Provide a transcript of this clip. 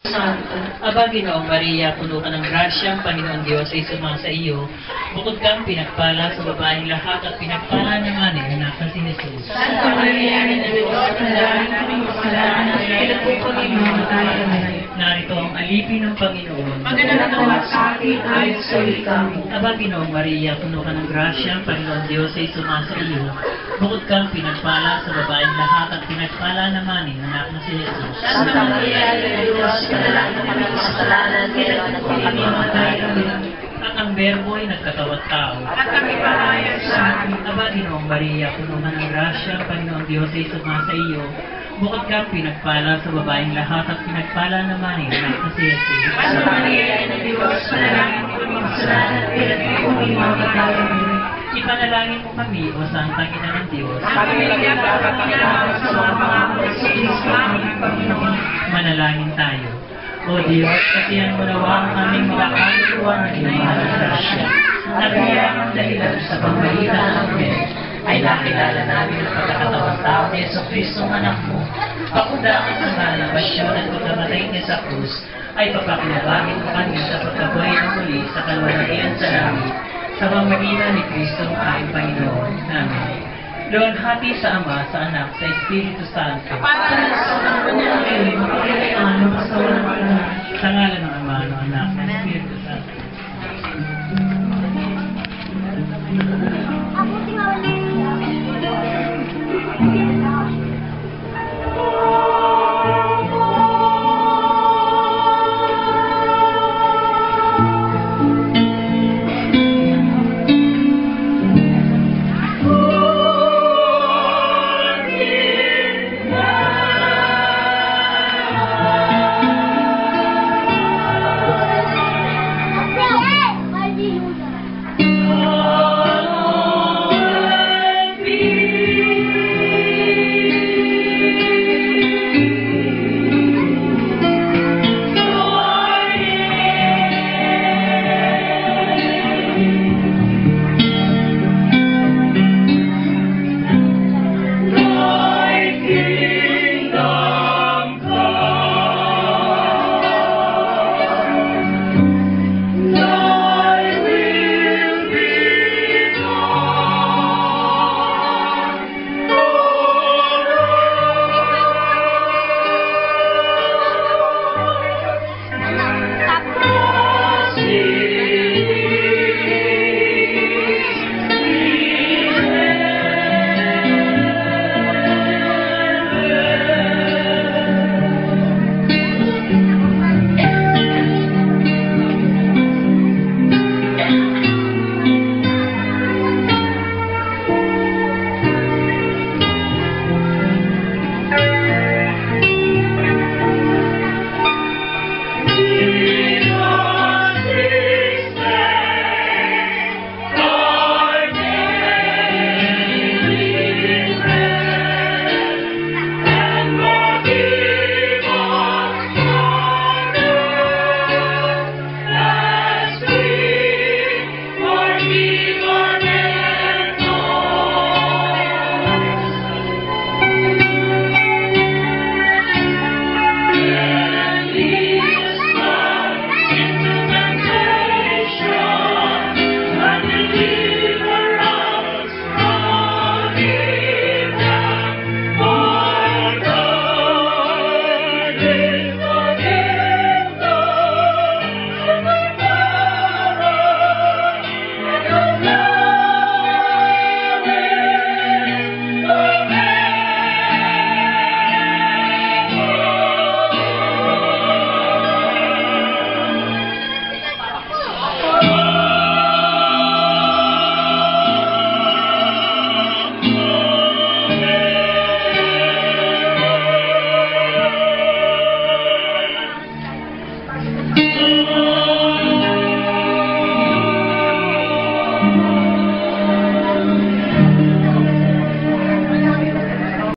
Santo. Aba, Ginoong Maria, puno ka ng grasya, ang Panginoon Diyos ay sumasa iyo. Bukod kang pinagpala sa babaeng lahat at pinagpala naman ang anak na si Jesus. Santa Maria, Ina ng Diyos, panalangin kaming makasalanan, kailan po kami mamatay. Narito ang alipin ng Panginoon. Magandang tawag sa akin, ayon sa kami. Aba, Ginoong Maria, puno ka ng grasya, ang Panginoon Diyos ay sumasa iyo. Bukod kang pinagpala sa babaeng lahat at pinagpala naman ang anak na si Jesus. Santa Maria, Ina ng Diyos, panalangin kaming makasalanan, kailan po kami mamatay. At ang Berbo ay nagkatawat tao. At kami palaya sa akin. Aba, Ginoong Maria, puno ka ng grasya, ang Panginoon Diyos ay sumasa iyo. Bukod kang pinagpala sa babaeng lahat at pinagpala naman ang anak na si Jesus. Santa Maria, Ina ng Diyos, panalangin kaming makasalanan, kailan po kami mamatay. Ipanalangin mo kami, O Santa Ina ng Diyos. Kami nagkakatakilaman sa mga pangako sa Kristo aming Panginoon. Manalangin tayo. O Diyos, kasihan mo nawa ang aming mga kaluluwa ng iyong mahal na grasya. Na kaya ang dahilan sa pamagitan ng Diyos ay nakilala namin ang pagkakatawang tao ni Yeso Kristong anak mo. Pakundangan ng nalabasyon at pagkamatay niya sa krus ay papakinabangin mo kami sa pagkabuhay na muli sa kalwalhatian sa langit. Sa pamagitan ni Kristo ang aming Panginoon. Amen. Luwalhati sa Ama, sa Anak, sa Espiritu Santo. Para sa mga ngayon, makakailangan